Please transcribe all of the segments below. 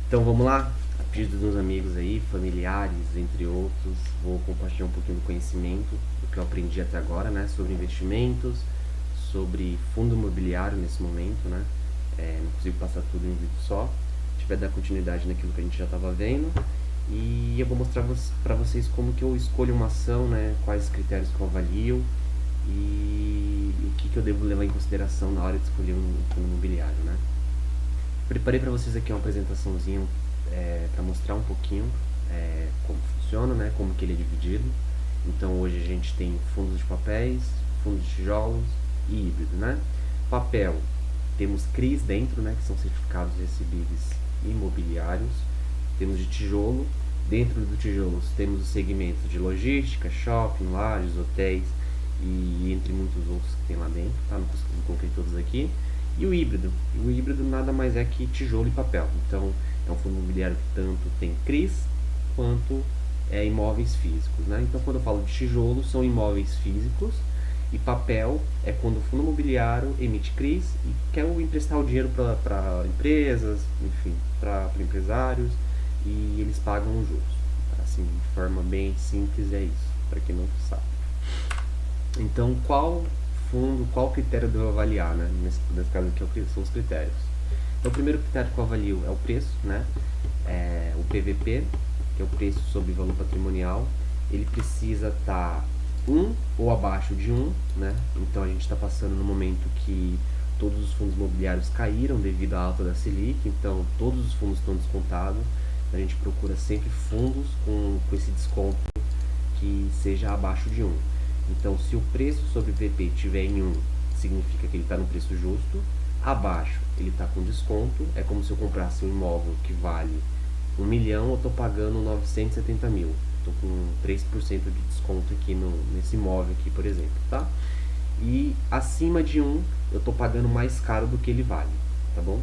Então vamos lá? A pedido dos amigos aí, familiares, entre outros, vou compartilhar um pouquinho do conhecimento do que eu aprendi até agora, né? Sobre investimentos, sobre fundo imobiliário nesse momento, né? Não consigo passar tudo em um vídeo só. A gente vai dar continuidade naquilo que a gente já estava vendo. E eu vou mostrar para vocês como que eu escolho uma ação, né? Quais critérios que eu avalio e o que eu devo levar em consideração na hora de escolher um fundo imobiliário, né? Preparei para vocês aqui uma apresentaçãozinha para mostrar um pouquinho como funciona, né, como que ele é dividido. Então hoje a gente tem fundos de papéis, fundos de tijolos e híbrido, né? Papel, temos CRIs dentro, né, que são certificados recebíveis imobiliários. Temos de tijolo, dentro do tijolos temos os segmentos de logística, shopping, lajes, hotéis e entre muitos outros que tem lá dentro, tá? Não consegui colocar todos aqui. E o híbrido. O híbrido nada mais é que tijolo e papel. Então, é um fundo imobiliário que tanto tem CRIs quanto imóveis físicos, né? Então, quando eu falo de tijolo, são imóveis físicos e papel é quando o fundo imobiliário emite CRIs e quer emprestar o dinheiro para empresas, enfim, para empresários e eles pagam os juros. Assim, de forma bem simples é isso, para quem não sabe. Então, qual critério devo avaliar, né? Nesse caso aqui são os critérios. Então, o primeiro critério que eu avalio é o preço, né? O PVP, que é o preço sobre valor patrimonial. Ele precisa estar 1 ou abaixo de 1, né? Então, a gente está passando no momento que todos os fundos imobiliários caíram devido à alta da Selic, então todos os fundos estão descontados. A gente procura sempre fundos com esse desconto que seja abaixo de 1. Então, se o preço sobre VP estiver em 1, significa que ele está no preço justo. Abaixo, ele está com desconto. É como se eu comprasse um imóvel que vale 1 milhão, eu estou pagando 970 mil. Estou com 3% de desconto aqui nesse imóvel aqui, por exemplo, tá? E acima de 1, eu estou pagando mais caro do que ele vale, tá bom?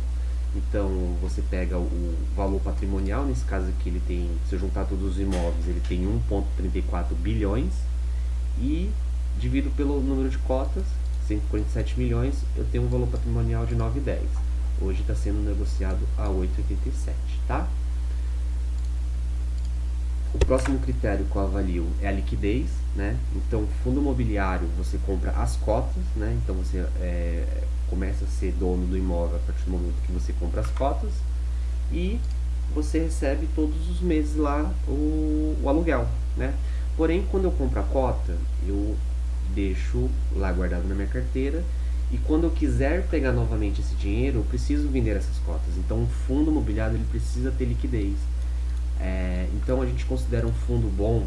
Então, você pega o valor patrimonial, nesse caso aqui ele tem, se eu juntar todos os imóveis, ele tem 1,34 bilhões, e divido pelo número de cotas, 147 milhões, eu tenho um valor patrimonial de 9,10. Hoje está sendo negociado a 8,87, tá? O próximo critério que eu avalio é a liquidez, né? Então, fundo imobiliário, você compra as cotas, né? Então, você começa a ser dono do imóvel a partir do momento que você compra as cotas e você recebe todos os meses lá o aluguel, né? Porém, quando eu compro a cota, eu deixo lá guardado na minha carteira e quando eu quiser pegar novamente esse dinheiro, eu preciso vender essas cotas. Então, o fundo imobiliário ele precisa ter liquidez. Então, a gente considera um fundo bom,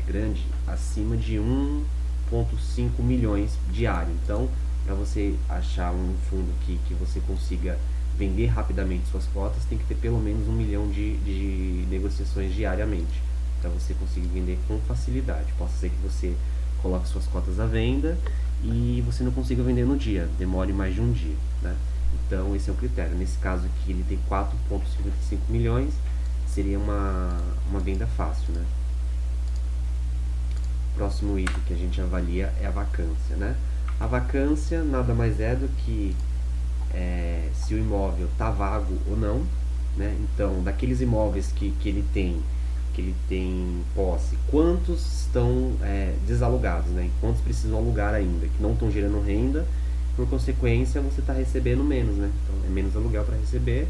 grande, acima de 1,5 milhões diário. Então, para você achar um fundo que você consiga vender rapidamente suas cotas, tem que ter pelo menos 1 milhão de negociações diariamente, para você conseguir vender com facilidade. Possa ser que você coloque suas cotas à venda e você não consiga vender no dia, demore mais de um dia, né? Então esse é o critério. Nesse caso aqui ele tem 4,55 milhões, seria uma venda fácil, né? O próximo item que a gente avalia é a vacância, né? A vacância nada mais é do que se o imóvel está vago ou não, né? Então, daqueles imóveis que ele tem posse, quantos estão desalugados, né? Quantos precisam alugar ainda, que não estão gerando renda, por consequência você está recebendo menos, né? Então é menos aluguel para receber.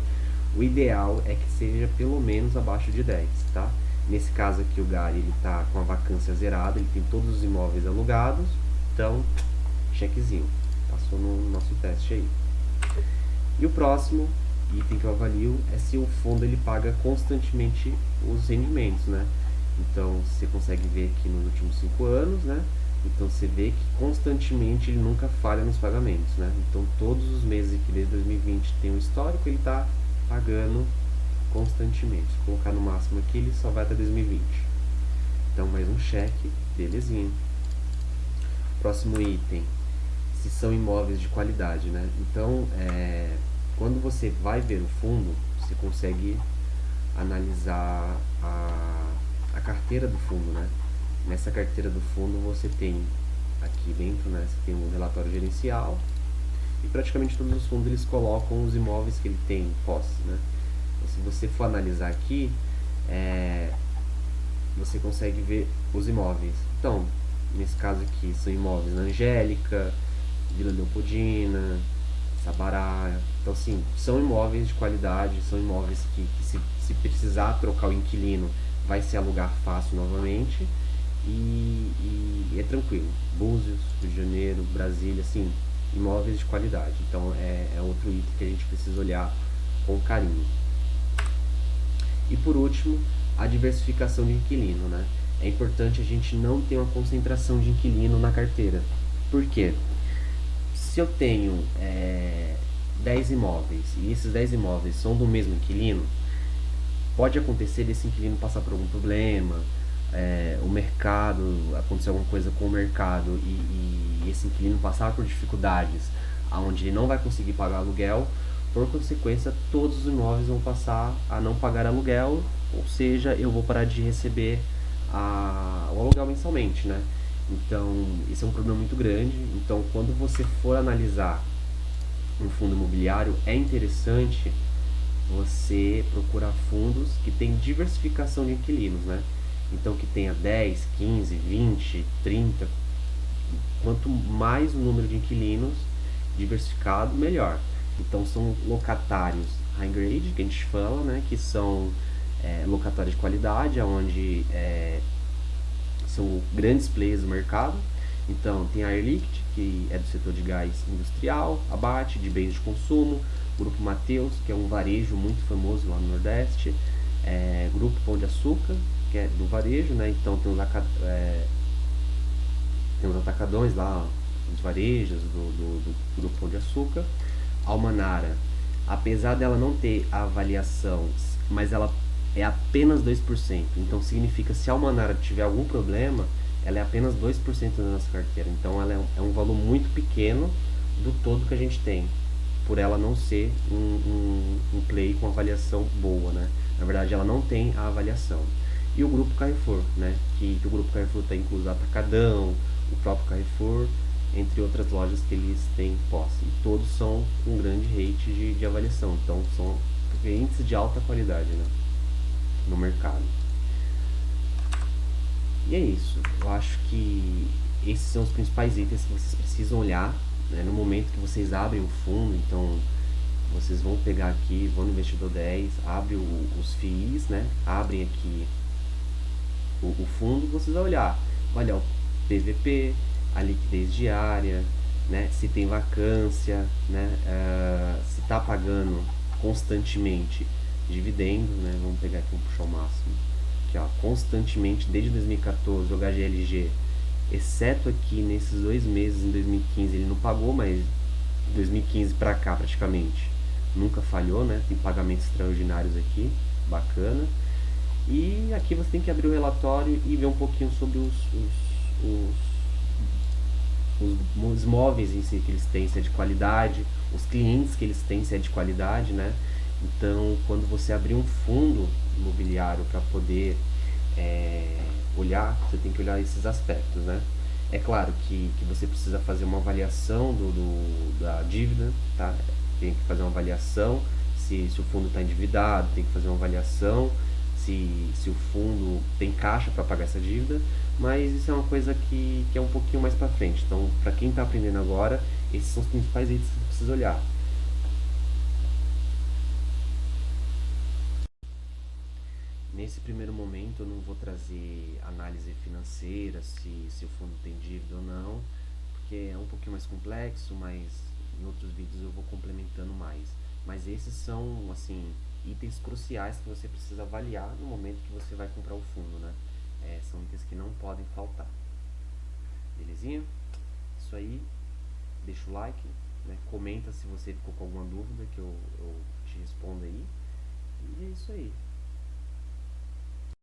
O ideal é que seja pelo menos abaixo de 10, tá? Nesse caso aqui o Gary ele está com a vacância zerada, ele tem todos os imóveis alugados, então chequezinho, passou no nosso teste aí. E o próximo item que eu avalio é se o fundo ele paga constantemente os rendimentos, né? Então você consegue ver aqui nos últimos 5 anos, né? Então você vê que constantemente ele nunca falha nos pagamentos, né? Então todos os meses aqui desde 2020 tem um histórico, ele está pagando constantemente. Se colocar no máximo aqui, ele só vai até 2020. Então mais um cheque, belezinha. Próximo item, se são imóveis de qualidade, né? Então, quando você vai ver o fundo, você consegue analisar a carteira do fundo, né? Nessa carteira do fundo você tem aqui dentro, né? Você tem um relatório gerencial e praticamente todos os fundos eles colocam os imóveis que ele tem em posse, né? se você for analisar aqui, você consegue ver os imóveis. Então, nesse caso aqui, são imóveis na Angélica, Vila Leopoldina, Sabará. Então, assim, são imóveis de qualidade, são imóveis que se precisar trocar o inquilino, vai se alugar fácil novamente. E é tranquilo. Búzios, Rio de Janeiro, Brasília, assim, imóveis de qualidade. Então, é outro item que a gente precisa olhar com carinho. E por último, a diversificação de inquilino, né? É importante a gente não ter uma concentração de inquilino na carteira. Por quê? Se eu tenho 10 imóveis e esses 10 imóveis são do mesmo inquilino, pode acontecer desse inquilino passar por algum problema, o mercado, acontecer alguma coisa com o mercado e esse inquilino passar por dificuldades, onde ele não vai conseguir pagar aluguel. Por consequência, todos os imóveis vão passar a não pagar aluguel, ou seja, eu vou parar de receber o aluguel mensalmente, né? Então, esse é um problema muito grande. Então, quando você for analisar um fundo imobiliário, é interessante você procurar fundos que tem diversificação de inquilinos, né? Então, que tenha 10, 15, 20, 30. Quanto mais o número de inquilinos diversificado, melhor. Então, são locatários high grade, que a gente fala, né? Que são locatários de qualidade, onde são grandes players do mercado. Então, tem a Air Liquide, que é do setor de gás industrial, Abate, de bens de consumo, Grupo Mateus, que é um varejo muito famoso lá no Nordeste, Grupo Pão de Açúcar, que é do varejo, né? Então tem os atacadões lá, os varejos do Grupo Pão de Açúcar. Almanara, apesar dela não ter a avaliação, mas ela é apenas 2%. Então significa, se a Almanara tiver algum problema, ela é apenas 2% da nossa carteira. Então ela é um valor muito pequeno do todo que a gente tem, por ela não ser um play com avaliação boa, né? Na verdade, ela não tem a avaliação. E o Grupo Carrefour, né? Que o Grupo Carrefour tem incluso Atacadão, o próprio Carrefour, entre outras lojas que eles têm posse. E todos são com grande rate de avaliação. Então, são clientes de alta qualidade, né? No mercado. E é isso. Eu acho que esses são os principais itens que vocês precisam olhar, né, no momento que vocês abrem o fundo. Então, vocês vão pegar aqui, vão no Investidor 10, abre os FIIs, né? Abrem aqui o fundo, vocês vão olhar o PVP, a liquidez diária, né? Se tem vacância, né? Se está pagando constantemente dividendo, né? Vamos pegar aqui, vamos puxar o máximo. Aqui, ó, constantemente desde 2014 o HGLG, exceto aqui nesses 2 meses em 2015 ele não pagou, mas 2015 para cá praticamente nunca falhou, né? Tem pagamentos extraordinários aqui, bacana. E aqui você tem que abrir o relatório e ver um pouquinho sobre os móveis em si que eles têm, se é de qualidade, os clientes que eles têm, se é de qualidade, né? Então, quando você abrir um fundo imobiliário para poder olhar, você tem que olhar esses aspectos, né? É claro que você precisa fazer uma avaliação da dívida, tá? Tem que fazer uma avaliação se o fundo está endividado, tem que fazer uma avaliação se o fundo tem caixa para pagar essa dívida, mas isso é uma coisa que é um pouquinho mais para frente. Então, para quem está aprendendo agora, esses são os principais itens que você precisa olhar. Nesse primeiro momento eu não vou trazer análise financeira, se o fundo tem dívida ou não, porque é um pouquinho mais complexo, mas em outros vídeos eu vou complementando mais. Mas esses são, assim, itens cruciais que você precisa avaliar no momento que você vai comprar o fundo, né? São itens que não podem faltar. Belezinha? Isso aí, deixa o like, né? Comenta se você ficou com alguma dúvida que eu te respondo aí. E é isso aí.